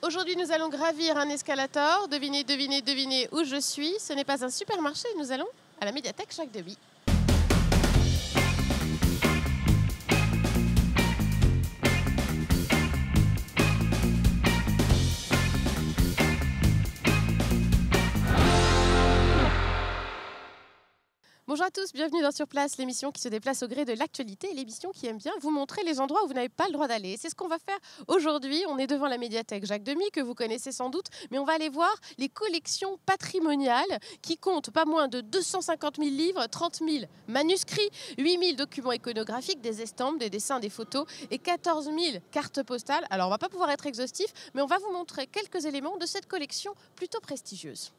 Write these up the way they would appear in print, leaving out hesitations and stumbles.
Aujourd'hui, nous allons gravir un escalator. Devinez, devinez, devinez où je suis. Ce n'est pas un supermarché, nous allons à la médiathèque Jacques Demy. Bonjour à tous, bienvenue dans Sur Place, l'émission qui se déplace au gré de l'actualité et l'émission qui aime bien vous montrer les endroits où vous n'avez pas le droit d'aller. C'est ce qu'on va faire aujourd'hui. On est devant la médiathèque Jacques Demy, que vous connaissez sans doute, mais on va aller voir les collections patrimoniales qui comptent pas moins de 250 000 livres, 30 000 manuscrits, 8 000 documents iconographiques, des estampes, des dessins, des photos et 14 000 cartes postales. Alors on va pas pouvoir être exhaustif, mais on va vous montrer quelques éléments de cette collection plutôt prestigieuse.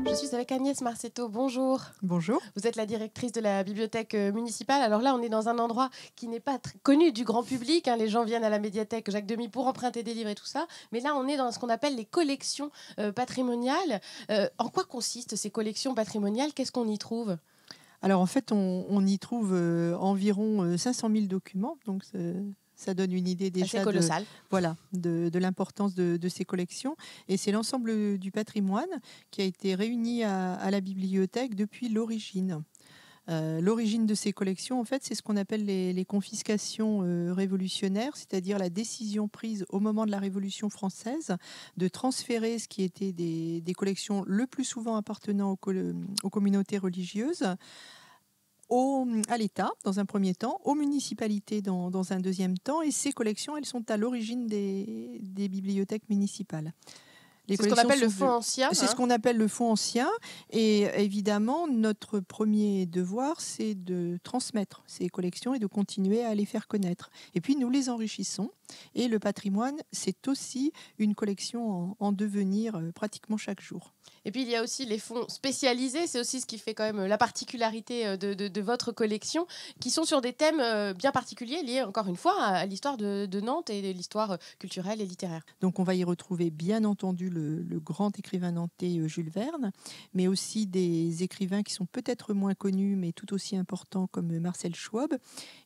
Je suis avec Agnès Marcetto, bonjour. Bonjour. Vous êtes la directrice de la bibliothèque municipale. Alors là, on est dans un endroit qui n'est pas connu du grand public. Les gens viennent à la médiathèque Jacques Demy pour emprunter des livres et tout ça. Mais là, on est dans ce qu'on appelle les collections patrimoniales. En quoi consistent ces collections patrimoniales? Qu'est-ce qu'on y trouve? Alors en fait, on y trouve environ 500 000 documents. Donc ça donne une idée déjà de l'importance de ces collections. Et c'est l'ensemble du patrimoine qui a été réuni à la bibliothèque depuis l'origine. L'origine de ces collections, en fait, c'est ce qu'on appelle les confiscations révolutionnaires, c'est-à-dire la décision prise au moment de la Révolution française de transférer ce qui était des collections le plus souvent appartenant aux communautés religieuses à l'État, dans un premier temps, aux municipalités, dans un deuxième temps. Et ces collections, elles sont à l'origine des bibliothèques municipales. C'est ce qu'on appelle le fonds ancien. C'est ce qu'on appelle le fonds ancien. Et évidemment, notre premier devoir, c'est de transmettre ces collections et de continuer à les faire connaître. Et puis, nous les enrichissons. Et le patrimoine, c'est aussi une collection en devenir pratiquement chaque jour. Et puis, il y a aussi les fonds spécialisés. C'est aussi ce qui fait quand même la particularité de votre collection, qui sont sur des thèmes bien particuliers, liés, encore une fois, à l'histoire de Nantes et de l'histoire culturelle et littéraire. Donc, on va y retrouver, bien entendu, le grand écrivain nantais Jules Verne, mais aussi des écrivains qui sont peut-être moins connus, mais tout aussi importants, comme Marcel Schwob.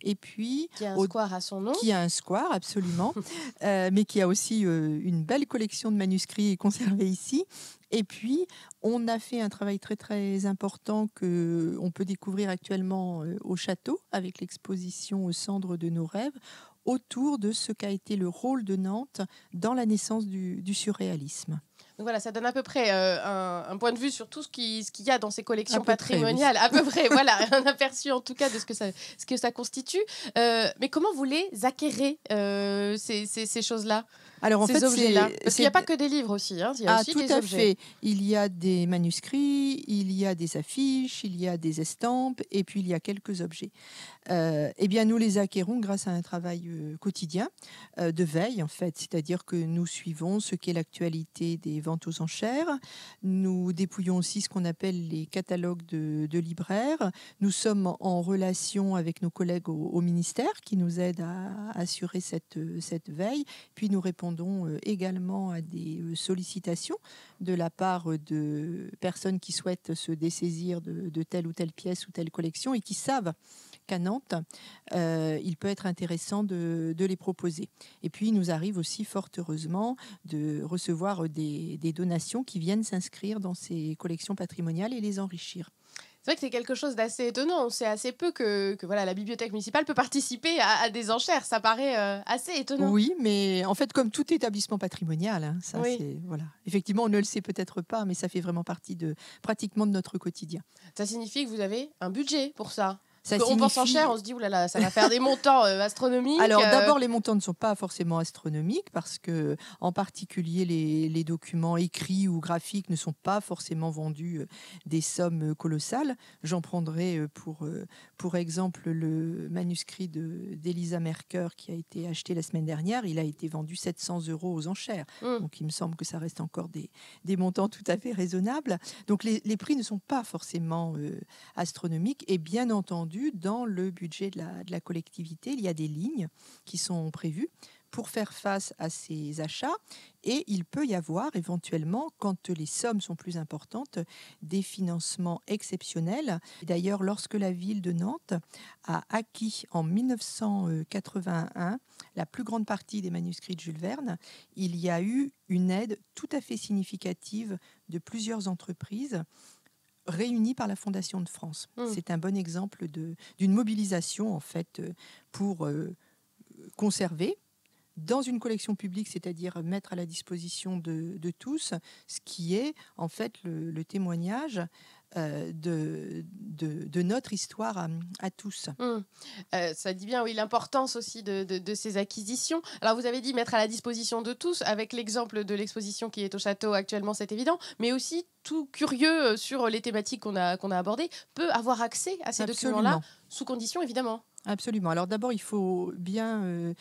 Et puis, qui a un square à son nom. Qui a un square, absolument, mais qui a aussi une belle collection de manuscrits conservés ici. Et puis, on a fait un travail très, très important qu'on peut découvrir actuellement au château, avec l'exposition aux cendres de nos rêves, autour de ce qu'a été le rôle de Nantes dans la naissance du surréalisme. Donc voilà, ça donne à peu près un point de vue sur tout ce qu'il y a dans ces collections patrimoniales. À peu près, voilà, un aperçu en tout cas de ce que ça constitue. Mais comment vous les acquérez, ces choses-là? Alors en ces fait, objets-là. Parce qu'il n'y a pas que des livres aussi, il y a aussi des objets. Tout à fait. Il y a des manuscrits, il y a des affiches, il y a des estampes, et puis il y a quelques objets. Eh bien, nous les acquérons grâce à un travail quotidien de veille, en fait. C'est-à-dire que nous suivons ce qu'est l'actualité des ventes aux enchères. Nous dépouillons aussi ce qu'on appelle les catalogues de libraires. Nous sommes en relation avec nos collègues au ministère qui nous aident à assurer cette veille. Puis nous répondons également à des sollicitations de la part de personnes qui souhaitent se dessaisir de telle ou telle pièce ou telle collection et qui savent qu'à Nantes, il peut être intéressant de les proposer. Et puis, il nous arrive aussi, fort heureusement, de recevoir des donations qui viennent s'inscrire dans ces collections patrimoniales et les enrichir. C'est vrai que c'est quelque chose d'assez étonnant. On sait assez peu que voilà, la bibliothèque municipale peut participer à des enchères. Ça paraît assez étonnant. Oui, mais en fait, comme tout établissement patrimonial, ça, oui. voilà. Effectivement, on ne le sait peut-être pas, mais ça fait vraiment partie pratiquement de notre quotidien. Ça signifie que vous avez un budget pour ça? On pense en cher, on se dit oulala, ça va faire des montants astronomiques. Alors d'abord, les montants ne sont pas forcément astronomiques parce que, en particulier, les documents écrits ou graphiques ne sont pas forcément vendus des sommes colossales. J'en prendrai pour exemple le manuscrit d'Elisa Mercœur qui a été acheté la semaine dernière. Il a été vendu 700 € aux enchères. Donc il me semble que ça reste encore des montants tout à fait raisonnables. Donc les prix ne sont pas forcément astronomiques et bien entendu, dans le budget de la collectivité, il y a des lignes qui sont prévues pour faire face à ces achats. Et il peut y avoir éventuellement, quand les sommes sont plus importantes, des financements exceptionnels. D'ailleurs, lorsque la ville de Nantes a acquis en 1981 la plus grande partie des manuscrits de Jules Verne, il y a eu une aide tout à fait significative de plusieurs entreprises réunies par la Fondation de France. C'est un bon exemple d'une mobilisation en fait pour conserver dans une collection publique, c'est-à-dire mettre à la disposition de tous, ce qui est en fait le témoignage de notre histoire à tous. Ça dit bien, oui, l'importance aussi de ces acquisitions. Alors, vous avez dit mettre à la disposition de tous, avec l'exemple de l'exposition qui est au château actuellement, c'est évident, mais aussi tout curieux sur les thématiques qu'on a abordées peut avoir accès à ces documents-là, sous condition, évidemment. Absolument. Alors d'abord, il faut bien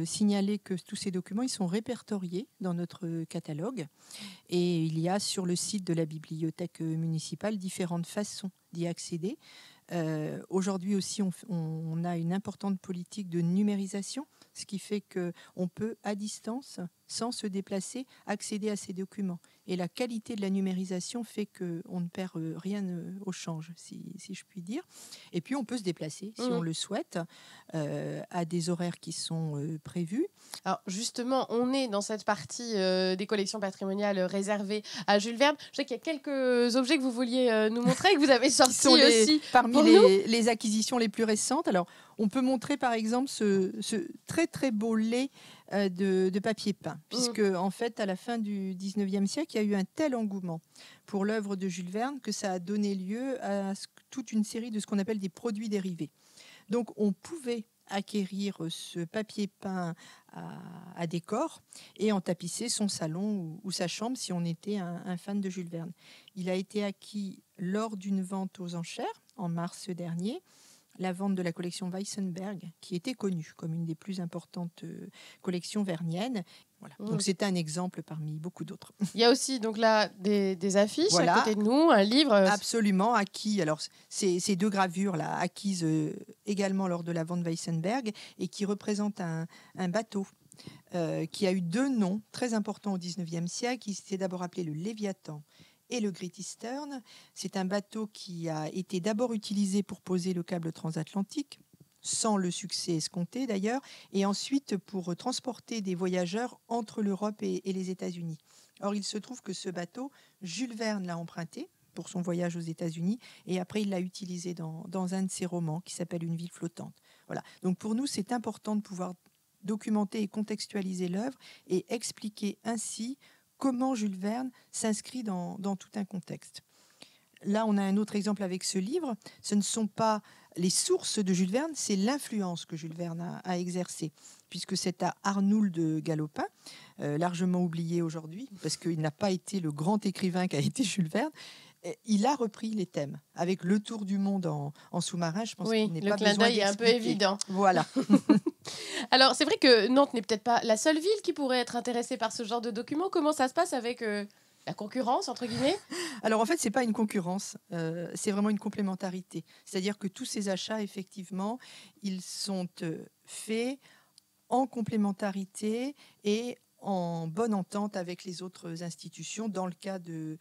signaler que tous ces documents, ils sont répertoriés dans notre catalogue. Et il y a sur le site de la bibliothèque municipale différentes façons d'y accéder. Aujourd'hui aussi, on a une importante politique de numérisation, ce qui fait qu'on peut, à distance, sans se déplacer, accéder à ces documents. Et la qualité de la numérisation fait qu'on ne perd rien au change, si je puis dire. Et puis, on peut se déplacer, si on le souhaite, à des horaires qui sont prévus. Alors, justement, on est dans cette partie des collections patrimoniales réservées à Jules Verne. Je sais qu'il y a quelques objets que vous vouliez nous montrer, que vous avez sortis aussi parmi les acquisitions les plus récentes. Alors, on peut montrer, par exemple, ce très, très beau lait de papier peint, puisque en fait, à la fin du 19e siècle, il y a eu un tel engouement pour l'œuvre de Jules Verne que ça a donné lieu à toute une série de ce qu'on appelle des produits dérivés. Donc, on pouvait acquérir ce papier peint à décor et en tapisser son salon ou sa chambre si on était un fan de Jules Verne. Il a été acquis lors d'une vente aux enchères en mars dernier, la vente de la collection Weissenberg, qui était connue comme une des plus importantes collections verniennes. Voilà. Donc c'est un exemple parmi beaucoup d'autres. Il y a aussi donc là des affiches à côté de nous, un livre. Absolument, acquis. Alors ces deux gravures là, acquises également lors de la vente Weissenberg et qui représentent un bateau qui a eu deux noms très importants au 19e siècle. Il s'était d'abord appelé le Léviathan et le Great Eastern. C'est un bateau qui a été d'abord utilisé pour poser le câble transatlantique, sans le succès escompté d'ailleurs, et ensuite pour transporter des voyageurs entre l'Europe et les États-Unis. Or, il se trouve que ce bateau, Jules Verne l'a emprunté pour son voyage aux États-Unis, et après il l'a utilisé dans un de ses romans qui s'appelle Une ville flottante. Voilà. Donc pour nous, c'est important de pouvoir documenter et contextualiser l'œuvre et expliquer ainsi comment Jules Verne s'inscrit dans tout un contexte. Là, on a un autre exemple avec ce livre. Ce ne sont pas les sources de Jules Verne, c'est l'influence que Jules Verne a exercée, puisque c'est à Arnould de Galopin, largement oublié aujourd'hui, parce qu'il n'a pas été le grand écrivain qu'a été Jules Verne. Il a repris les thèmes avec le tour du monde en sous-marin. Je pense qu'il n'est pas besoin d'expliquer. Le clin d'œil est un peu évident. Voilà. Alors, c'est vrai que Nantes n'est peut-être pas la seule ville qui pourrait être intéressée par ce genre de documents. Comment ça se passe avec la concurrence, entre guillemets? Alors, en fait, ce n'est pas une concurrence, c'est vraiment une complémentarité. C'est-à-dire que tous ces achats, effectivement, ils sont faits en complémentarité et en bonne entente avec les autres institutions. Dans le cas de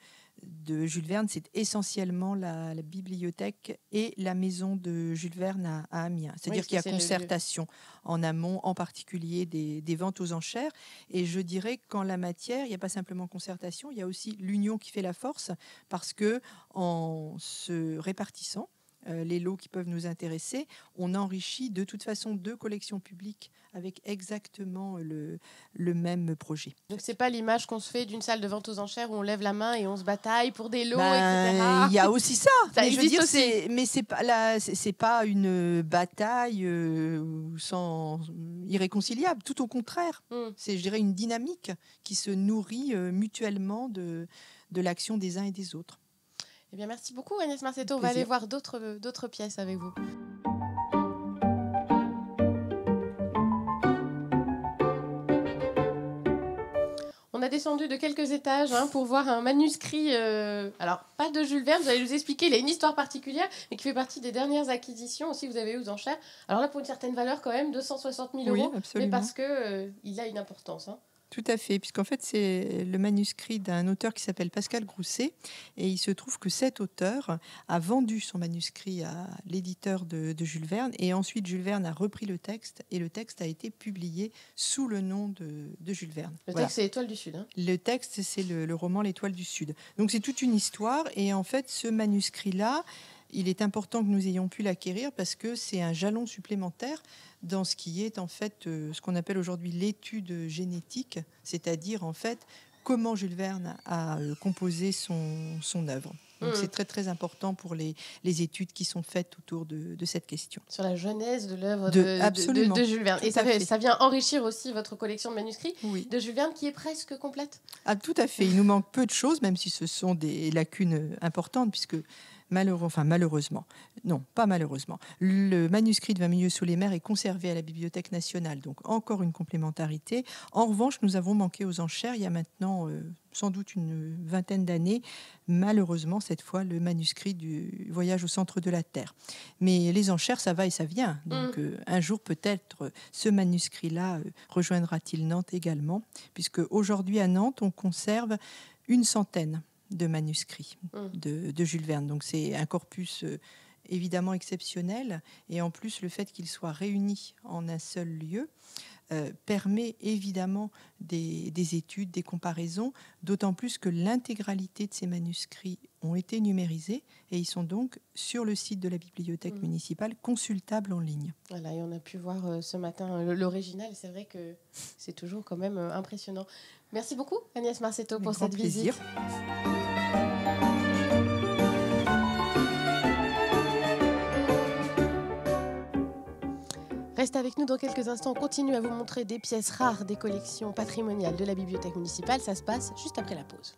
Jules Verne, c'est essentiellement la bibliothèque et la maison de Jules Verne à Amiens. C'est-à-dire qu'il y a concertation en amont, en particulier des ventes aux enchères. Et je dirais qu'en la matière, il n'y a pas simplement concertation, il y a aussi l'union qui fait la force, parce que en se répartissant les lots qui peuvent nous intéresser, on enrichit de toute façon deux collections publiques avec exactement le même projet. Donc c'est pas l'image qu'on se fait d'une salle de vente aux enchères où on lève la main et on se bataille pour des lots, etc. Il y a aussi ça. Ça existe aussi. Mais c'est pas une bataille irréconciliable. Tout au contraire. C'est, je dirais, une dynamique qui se nourrit mutuellement de l'action des uns et des autres. Eh bien, merci beaucoup, Agnès Marcetto. On va aller voir d'autres pièces avec vous. On a descendu de quelques étages pour voir un manuscrit. Alors, pas de Jules Verne, vous allez nous expliquer. Il a une histoire particulière, mais qui fait partie des dernières acquisitions aussi que vous avez eues aux enchères. Alors là, pour une certaine valeur, quand même, 260 000 Oui, euros, absolument. mais parce qu'il a une importance. Tout à fait, puisqu'en fait, c'est le manuscrit d'un auteur qui s'appelle Pascal Grousset. Et il se trouve que cet auteur a vendu son manuscrit à l'éditeur de Jules Verne. Et ensuite, Jules Verne a repris le texte. Et le texte a été publié sous le nom de Jules Verne. Le texte, c'est l'Étoile du Sud. Le texte, c'est le roman L'Étoile du Sud. Donc, c'est toute une histoire. Et en fait, ce manuscrit-là, il est important que nous ayons pu l'acquérir parce que c'est un jalon supplémentaire dans ce qui est en fait ce qu'on appelle aujourd'hui l'étude génétique, c'est-à-dire en fait comment Jules Verne a composé son œuvre. Donc c'est très très important pour les études qui sont faites autour de cette question. Sur la genèse de l'œuvre de Jules Verne. Et ça vient enrichir aussi votre collection de manuscrits de Jules Verne qui est presque complète. Ah, tout à fait. Il nous manque peu de choses, même si ce sont des lacunes importantes, puisque malheureusement, non, pas malheureusement, le manuscrit de 20 milieux sous les mers est conservé à la Bibliothèque nationale, donc encore une complémentarité. En revanche, nous avons manqué aux enchères il y a maintenant sans doute une vingtaine d'années, malheureusement cette fois, le manuscrit du Voyage au centre de la Terre. Mais les enchères, ça va et ça vient. Donc un jour peut-être ce manuscrit-là rejoindra-t-il Nantes également, puisque aujourd'hui à Nantes, on conserve 100 de manuscrits de Jules Verne. Donc c'est un corpus évidemment exceptionnel, et en plus le fait qu'il soit réuni en un seul lieu permet évidemment des études, des comparaisons, d'autant plus que l'intégralité de ces manuscrits ont été numérisés et ils sont donc sur le site de la bibliothèque municipale, consultables en ligne. Voilà, et on a pu voir ce matin l'original, c'est vrai que c'est toujours quand même impressionnant. Merci beaucoup Agnès Marcetto pour cette visite. Restez avec nous dans quelques instants. On continue à vous montrer des pièces rares des collections patrimoniales de la bibliothèque municipale. Ça se passe juste après la pause.